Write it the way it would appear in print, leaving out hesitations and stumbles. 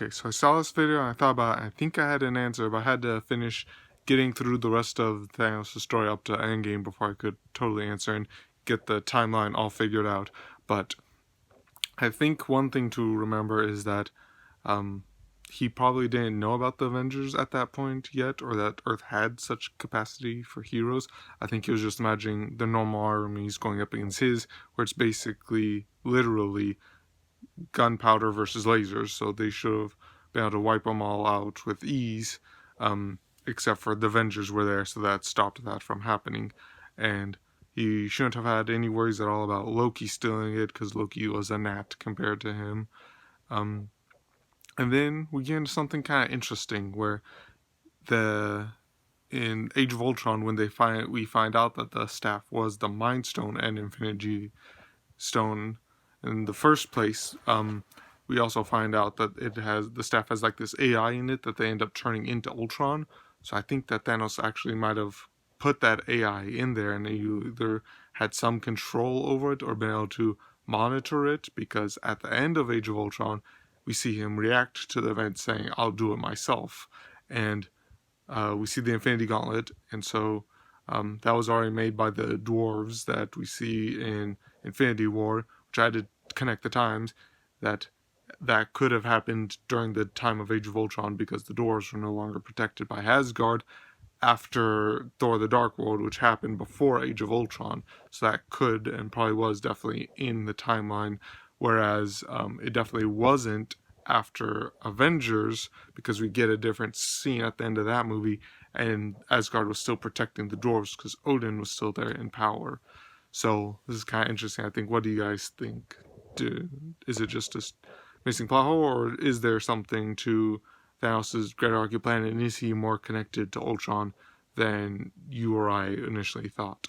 Okay, so I saw this video and I thought about it. I think I had an answer, but I had to finish getting through the rest of Thanos' story up to Endgame before I could totally answer and get the timeline all figured out. But I think one thing to remember is that he probably didn't know about the Avengers at that point yet, or that Earth had such capacity for heroes. I think he was just imagining the normal armies going up against his, where it's basically, literally, gunpowder versus lasers, so they should have been able to wipe them all out with ease, except for the Avengers were there, so that stopped that from happening. And he shouldn't have had any worries at all about Loki stealing it, because Loki was a gnat compared to him. And then we get into something kind of interesting, where in Age of Ultron, when we find out that the staff was the Mind Stone and Infinity Stone in the first place, we also find out that the staff has like this AI in it that they end up turning into Ultron. So I think that Thanos actually might have put that AI in there, and you either had some control over it or been able to monitor it, because at the end of Age of Ultron, we see him react to the event saying, "I'll do it myself." And we see the Infinity Gauntlet, and so that was already made by the dwarves that we see in Infinity War, which I had to connect the times, that could have happened during the time of Age of Ultron, because the dwarves were no longer protected by Asgard after Thor the Dark World, which happened before Age of Ultron. So that could and probably was definitely in the timeline, whereas it definitely wasn't after Avengers, because we get a different scene at the end of that movie, and Asgard was still protecting the dwarves because Odin was still there in power. So this is kind of interesting, I think. What do you guys think? Is it just a missing plot hole, or is there something to Thanos' Great Archy plan, and is he more connected to Ultron than you or I initially thought?